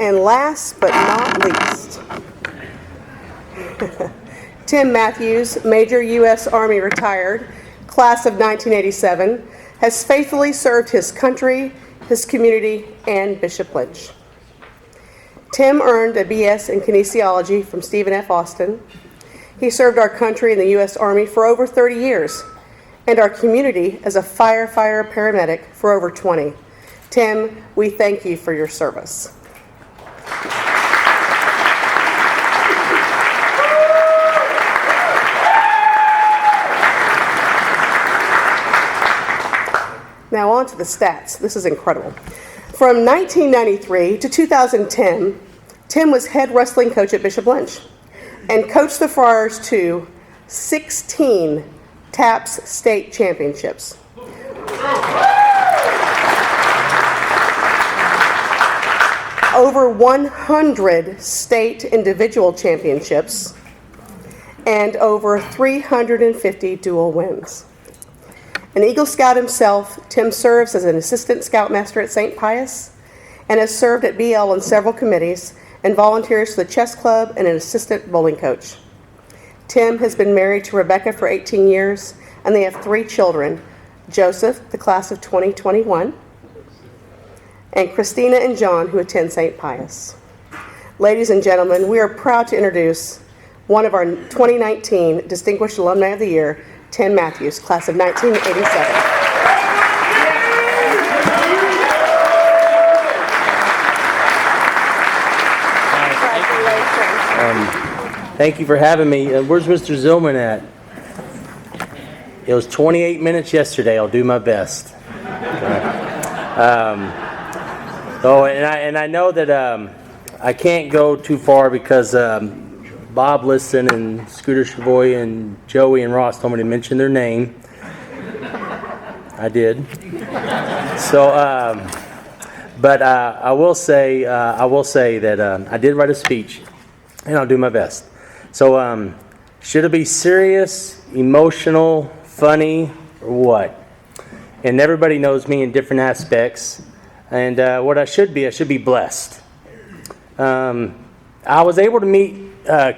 And last but not least, Tim Mathews, Major U.S. Army retired, class of 1987, has faithfully served his country, his community, and Bishop Lynch. Tim earned a B.S. in kinesiology from Stephen F. Austin. He served our country in the U.S. Army for over 30 years, and our community as a firefighter paramedic for over 20. Tim, we thank you for your service. Now on to the stats. This is incredible. From 1993 to 2010, Tim was head wrestling coach at Bishop Lynch and coached the Friars to 16 TAPS state championships. Over 100 state individual championships and over 350 dual wins. An Eagle Scout himself, Tim serves as an assistant scoutmaster at St. Pius and has served at BL on several committees and volunteers for the chess club and an assistant bowling coach. Tim has been married to Rebecca for 18 years, and they have 3 children, Joseph, the class of 2021, and Christina and John, who attend St. Pius. Ladies and gentlemen, we are proud to introduce one of our 2019 Distinguished Alumni of the Year, Tim Mathews, class of 1987. Thank you for having me. Where's Mr. Zillman at? It was 28 minutes yesterday. I'll do my best. And I know that I can't go too far because Bob Liston and Scooter Chavoy and Joey and Ross told me to mention their name. I did. So, but I will say that I did write a speech, and I'll do my best. So, should it be serious, emotional, funny, or what? And everybody knows me in different aspects. And what I should be blessed. I was able to meet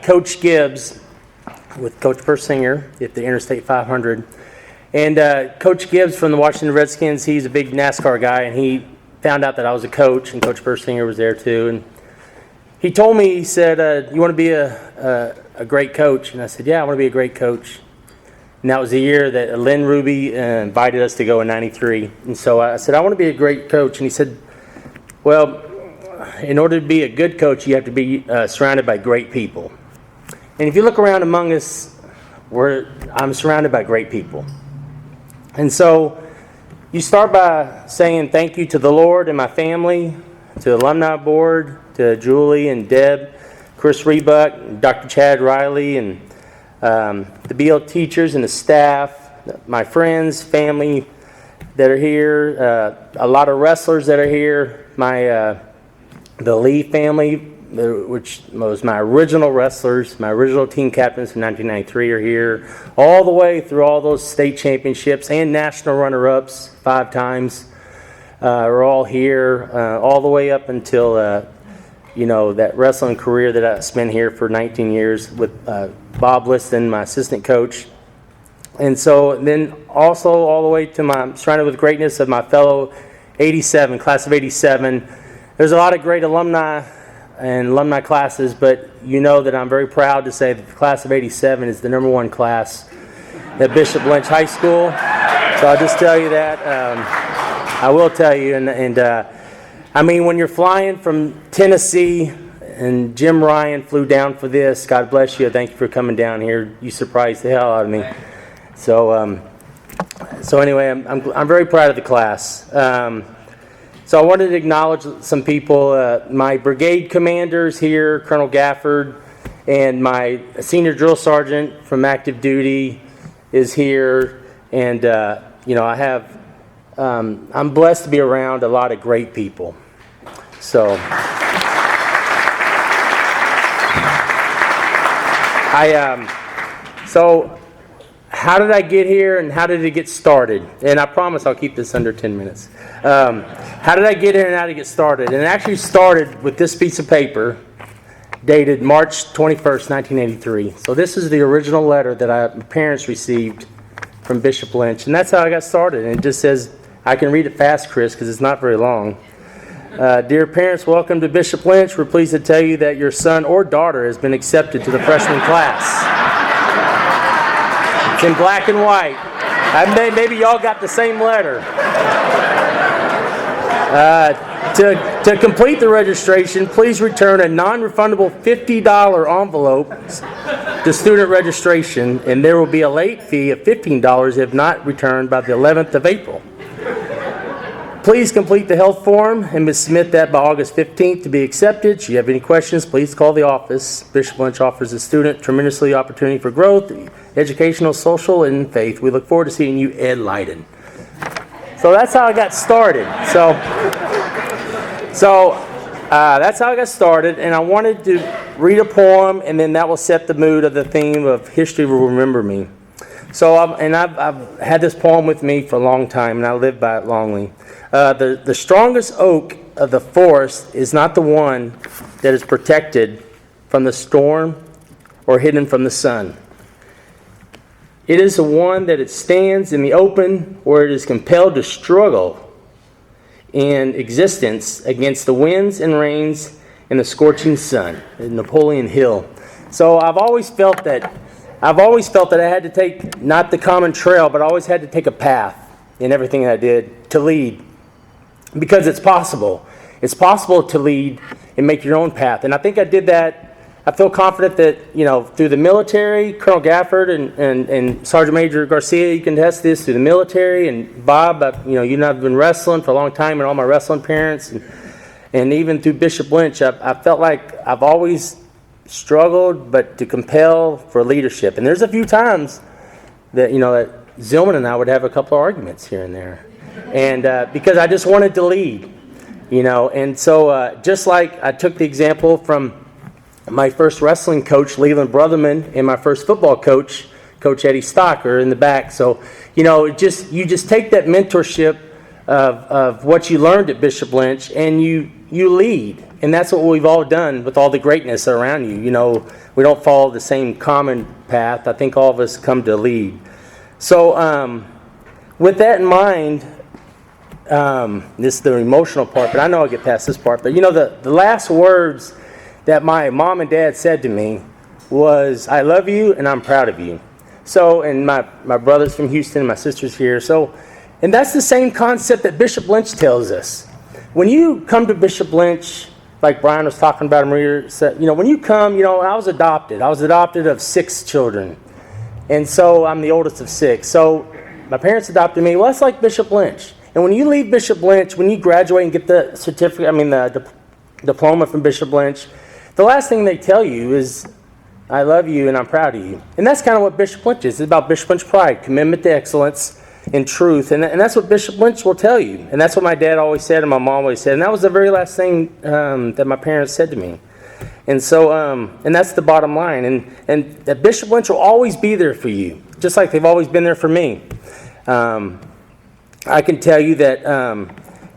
Coach Gibbs with Coach Persinger at the Interstate 500. And Coach Gibbs from the Washington Redskins, he's a big NASCAR guy, and he found out that I was a coach, and Coach Persinger was there too. And he told me, he said, you want to be a great coach? And I said, yeah, I want to be a great coach. And that was the year that Lynn Ruby invited us to go in '93. And so I said, I want to be a great coach. And he said, well, in order to be a good coach, you have to be surrounded by great people. And if you look around among us, I'm surrounded by great people. And so you start by saying thank you to the Lord and my family, to the alumni board, to Julie and Deb, Chris Rebuck, Dr. Chad Riley, and the BL teachers and the staff, my friends, family that are here, a lot of wrestlers that are here, the Lee family, which was my original wrestlers, my original team captains from 1993 are here, all the way through all those state championships and national runner-ups 5 times are all here, all the way up until that wrestling career that I spent here for 19 years with Bob Liston, my assistant coach. And so then also all the way to my surrounded with greatness of my fellow 87, class of 87. There's a lot of great alumni and alumni classes, but you know that I'm very proud to say that the class of 87 is the #1 class at Bishop Lynch High School. So I'll just tell you that. I will tell you, and I mean, when you're flying from Tennessee, and Jim Ryan flew down for this, God bless you. Thank you for coming down here. You surprised the hell out of me. So anyway, I'm very proud of the class. So I wanted to acknowledge some people. My brigade commanders here, Colonel Gafford, and my senior drill sergeant from active duty is here. And I have. I'm blessed to be around a lot of great people. So. how did I get here and how did it get started? And I promise I'll keep this under 10 minutes. How did I get here and how did it get started? And it actually started with this piece of paper dated March 21st, 1983. So this is the original letter that my parents received from Bishop Lynch. And that's how I got started. And it just says, I can read it fast, Chris, because it's not very long. Dear parents, welcome to Bishop Lynch. We're pleased to tell you that your son or daughter has been accepted to the freshman class. It's in black and white. Maybe y'all got the same letter. To complete the registration, please return a non-refundable $50 envelope to student registration, and there will be a late fee of $15 if not returned by the 11th of April. Please complete the health form and submit that by August 15th to be accepted. If you have any questions, please call the office. Bishop Lynch offers the student tremendously opportunity for growth, educational, social, and faith. We look forward to seeing you, Ed Leiden. So that's how I got started. So that's how I got started, and I wanted to read a poem, and then that will set the mood of the theme of History Will Remember Me. So I've had this poem with me for a long time, and I live by it longly. The strongest oak of the forest is not the one that is protected from the storm or hidden from the sun. It is the one that it stands in the open where it is compelled to struggle in existence against the winds and rains and the scorching sun. Napoleon Hill. So I've always felt that I had to take not the common trail, but I always had to take a path in everything that I did to lead. Because it's possible. It's possible to lead and make your own path. And I think I did that. I feel confident that, through the military, Colonel Gafford and Sergeant Major Garcia, you can test this through the military. And Bob, you and I have been wrestling for a long time, and all my wrestling parents. And even through Bishop Lynch, I felt like I've always struggled, but to compel for leadership. And there's a few times that, that Zillman and I would have a couple of arguments here and there. And because I just wanted to lead, and so just like I took the example from my first wrestling coach, Leland Brotherman, and my first football coach, Coach Eddie Stocker, in the back. So, you just take that mentorship of what you learned at Bishop Lynch, and you lead. And that's what we've all done with all the greatness around you. We don't follow the same common path. I think all of us come to lead. So with that in mind, this is the emotional part, but I know I'll get past this part. But the last words that my mom and dad said to me was, "I love you and I'm proud of you." So, and my brother's from Houston, my sister's here. So, and that's the same concept that Bishop Lynch tells us. When you come to Bishop Lynch, like Brian was talking about, Maria said, when you come, I was adopted. I was adopted of 6 children. And so I'm the oldest of 6. So my parents adopted me. Well, that's like Bishop Lynch. And when you leave Bishop Lynch, when you graduate and get the certificate, the diploma from Bishop Lynch, the last thing they tell you is, "I love you and I'm proud of you." And that's kind of what Bishop Lynch is. It's about Bishop Lynch pride, commitment to excellence and truth. And that's what Bishop Lynch will tell you. And that's what my dad always said and my mom always said. And that was the very last thing that my parents said to me. And so, and that's the bottom line. And that Bishop Lynch will always be there for you, just like they've always been there for me. I can tell you that I'm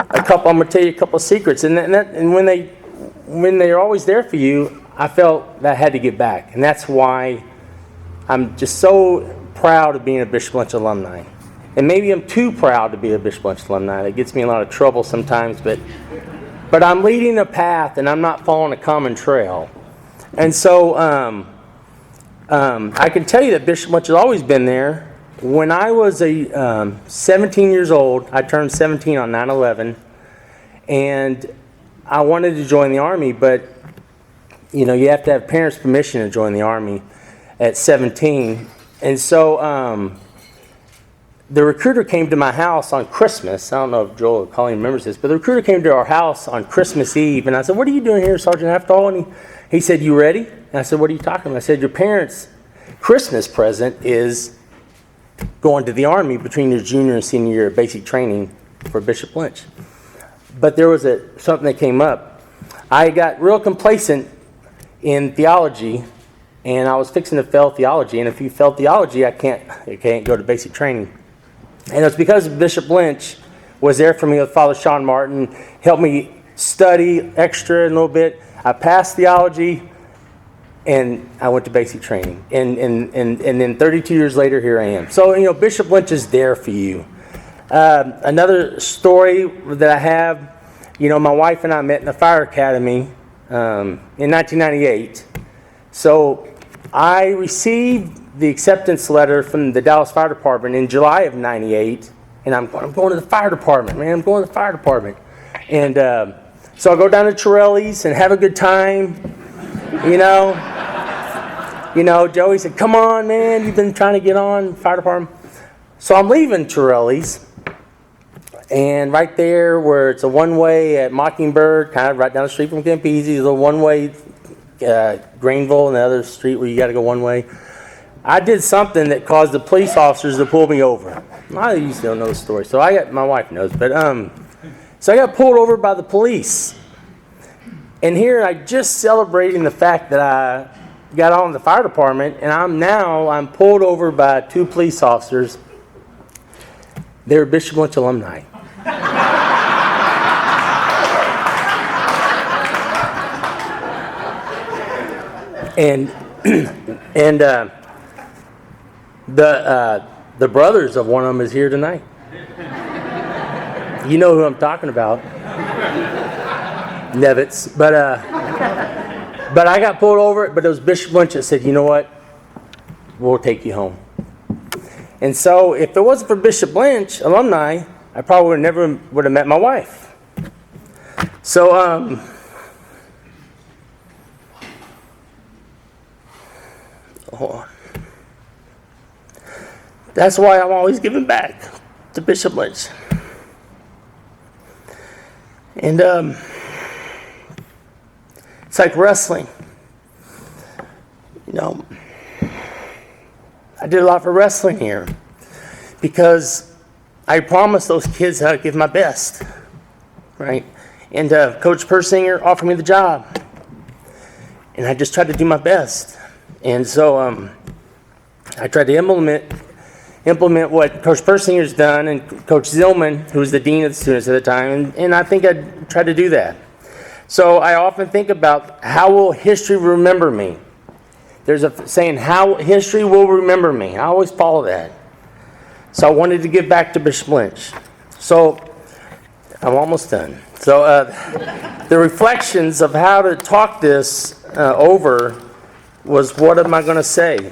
going to tell you a couple of secrets. And when they're always there for you, I felt that I had to give back. And that's why I'm just so proud of being a Bishop Lynch alumni. And maybe I'm too proud to be a Bishop Lynch alumni. That gets me in a lot of trouble sometimes. But I'm leading a path, and I'm not following a common trail. And so I can tell you that Bishop Lynch has always been there. When I was 17 years old, I turned 17 on 9/11, and I wanted to join the Army, but you have to have parents' permission to join the Army at 17. And so the recruiter came to my house on Christmas. I don't know if Joel or Colleen remembers this, but the recruiter came to our house on Christmas Eve, and I said, "What are you doing here, Sergeant Aftall?" And he said, "You ready?" And I said, "What are you talking about?" I said, "Your parents' Christmas present is going to the Army between your junior and senior year of basic training for Bishop Lynch." But there was something that came up. I got real complacent in theology and I was fixing to fail theology. And if you fail theology, I can't go to basic training. And it's because Bishop Lynch was there for me with Father Sean Martin, helped me study extra a little bit. I passed theology, and I went to basic training. And then 32 years later, here I am. So, Bishop Lynch is there for you. Another story that I have, my wife and I met in the fire academy in 1998. So I received the acceptance letter from the Dallas Fire Department in July of 98, and I'm going to the fire department, man. I'm going to the fire department. And so I go down to Torelli's and have a good time, Joey said, come on, man, you've been trying to get on fire department. So I'm leaving Torelli's, and right there where it's a one-way at Mockingbird, kind of right down the street from Campese, there's a one-way Greenville and the other street where you got to go one way. I did something that caused the police officers to pull me over. I used to don't know the story, so my wife knows, but so I got pulled over by the police. And here I just celebrating the fact that I got on the fire department, and I'm pulled over by two police officers. They were Bishop Lynch alumni. And the brothers of one of them is here tonight. You know who I'm talking about, Nevitz. But I got pulled over. But it was Bishop Lynch that said, "You know what? We'll take you home." And so, if it wasn't for Bishop Lynch alumni, I probably never would have met my wife. So hold on. That's why I'm always giving back to Bishop Lynch. And it's like wrestling. I did a lot for wrestling here because I promised those kids I'd give my best, right? And Coach Persinger offered me the job, and I just tried to do my best. And so I tried to implement what Coach Persinger's done, and Coach Zillman, who was the dean of the students at the time, and I think I tried to do that. So I often think about, how will history remember me? There's a saying, how history will remember me. I always follow that. So I wanted to give back to Bishop Lynch. So I'm almost done. So the reflections of how to talk this over was, what am I going to say?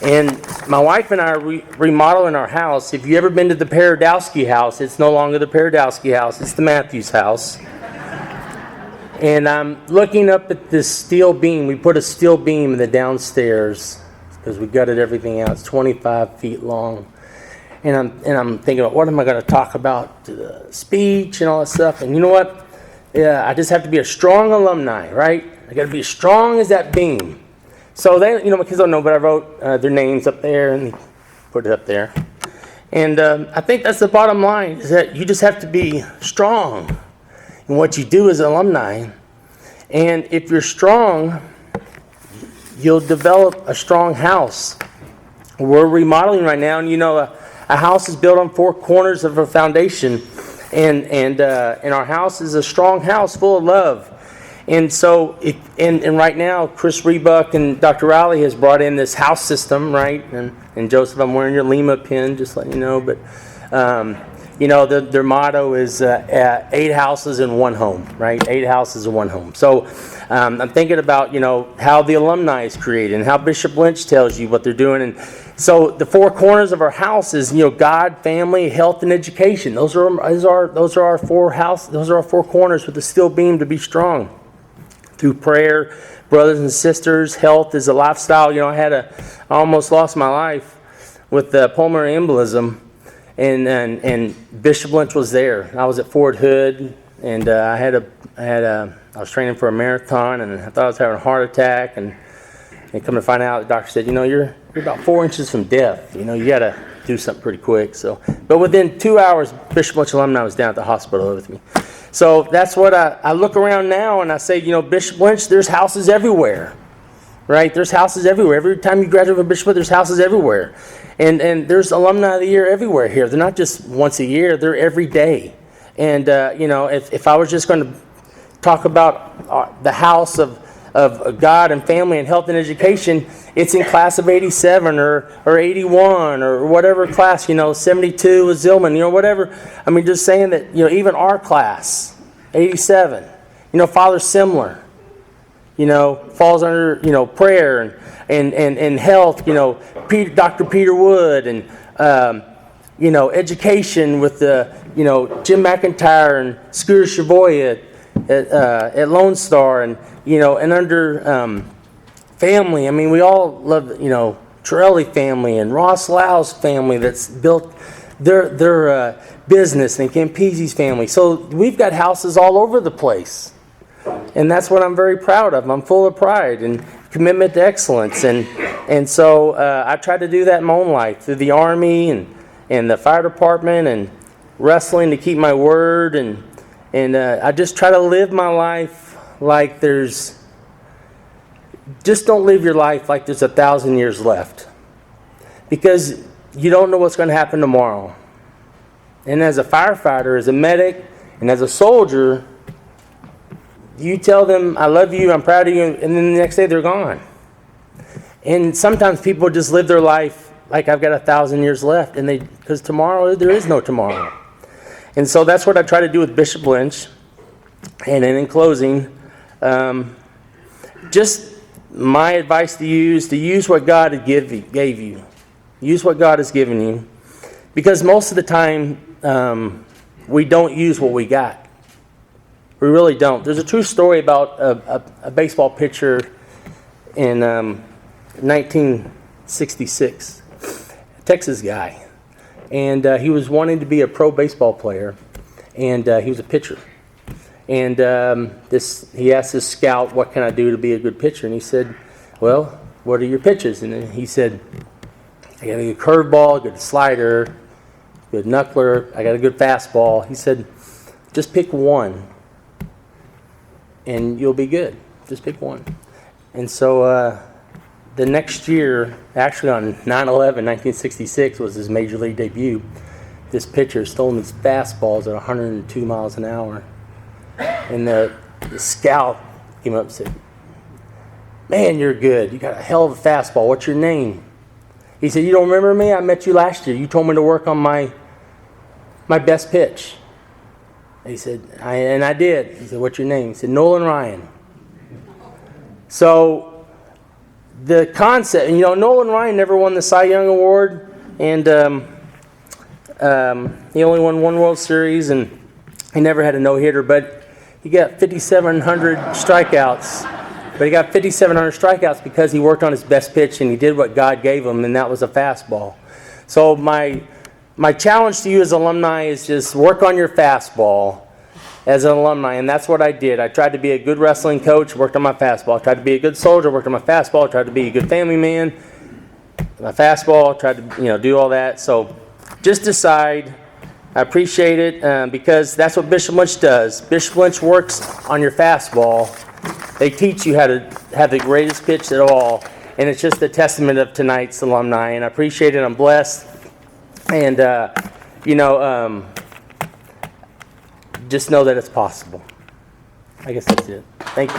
And my wife and I are remodeling our house. If you've ever been to the Paradowski house, it's no longer the Paradowski house. It's the Mathews house. And I'm looking up at this steel beam. We put a steel beam in the downstairs because we gutted everything out. It's 25 feet long. And I'm thinking about, what am I going to talk about? The speech and all that stuff. And you know what? Yeah, I just have to be a strong alumni, right? I got to be as strong as that beam. So they, my kids don't know, but I wrote their names up there and put it up there. And I think that's the bottom line, is that you just have to be strong in what you do as an alumni. And if you're strong, you'll develop a strong house. We're remodeling right now, and a house is built on four corners of a foundation. And our house is a strong house full of love. And so, and right now, Chris Rebuck and Dr. Riley has brought in this house system, right? And Joseph, I'm wearing your Lima pin, just letting you know. But, their motto is 8 houses in one home, right? 8 houses in one home. So I'm thinking about, how the alumni is created and how Bishop Lynch tells you what they're doing. And so the four corners of our house is, God, family, health, and education. Those are our four corners with the steel beam to be strong. Through prayer, brothers and sisters, health is a lifestyle. I almost lost my life with pulmonary embolism, and Bishop Lynch was there. I was at Fort Hood, and I was training for a marathon, and I thought I was having a heart attack, and come to find out, the doctor said, you're about 4 inches from death. You got to do something pretty quick. So, but within 2 hours, Bishop Lynch alumni was down at the hospital with me. So that's what I look around now and I say, Bishop Lynch, there's houses everywhere, right? There's houses everywhere. Every time you graduate from Bishop, there's houses everywhere. And there's Alumni of the Year everywhere here. They're not just once a year, they're every day. And, if I was just going to talk about the house of God and family and health and education, it's in class of 87 or 81 or whatever class, 72 with Zillman, whatever. I mean, just saying that, even our class, 87, Father Simler, falls under, prayer and health, Dr. Peter Wood and, education with Jim McIntyre and Scooter Chavoy at Lone Star and under family. I mean, we all love, Torelli family and Ross Lau's family that's built their business and Campese's family. So we've got houses all over the place. And that's what I'm very proud of. I'm full of pride and commitment to excellence. And so I tried to do that in my own life through the Army and the fire department and wrestling to keep my word. And I just try to live my life like just don't live your life like there's 1,000 years left. Because you don't know what's going to happen tomorrow. And as a firefighter, as a medic, and as a soldier, you tell them, I love you, I'm proud of you, and then the next day they're gone. And sometimes people just live their life like I've got 1,000 years left, and because tomorrow, there is no tomorrow. And so that's what I try to do with Bishop Lynch. And then in closing, just my advice to you is to use what God gave you. Use what God has given you. Because most of the time, we don't use what we got. We really don't. There's a true story about a baseball pitcher in 1966, a Texas guy. And he was wanting to be a pro baseball player, and he was a pitcher. And he asked his scout, what can I do to be a good pitcher? And he said, well, what are your pitches? And then he said, I got a good curveball, a good slider, good knuckler, I got a good fastball. He said, just pick one, and you'll be good. Just pick one. And so the next year, actually on 9/11/1966 was his major league debut. This pitcher stole his fastballs at 102 miles an hour. And the scout came up and said, man, you're good. You got a hell of a fastball. What's your name? He said, you don't remember me? I met you last year. You told me to work on my best pitch. He said, and I did. He said, what's your name? He said, Nolan Ryan. So the concept, Nolan Ryan never won the Cy Young Award, and he only won one World Series, and he never had a no-hitter, but he got 5,700 strikeouts. But he got 5,700 strikeouts because he worked on his best pitch and he did what God gave him, and that was a fastball. So my challenge to you as alumni is just work on your fastball as an alumni, and that's what I did. I tried to be a good wrestling coach, worked on my fastball. I tried to be a good soldier, worked on my fastball. I tried to be a good family man, my fastball. I tried to do all that. So just decide. I appreciate it because that's what Bishop Lynch does. Bishop Lynch works on your fastball. They teach you how to have the greatest pitch at all, and it's just a testament of tonight's alumni, and I appreciate it. I'm blessed, and just know that it's possible. I guess that's it. Thank you.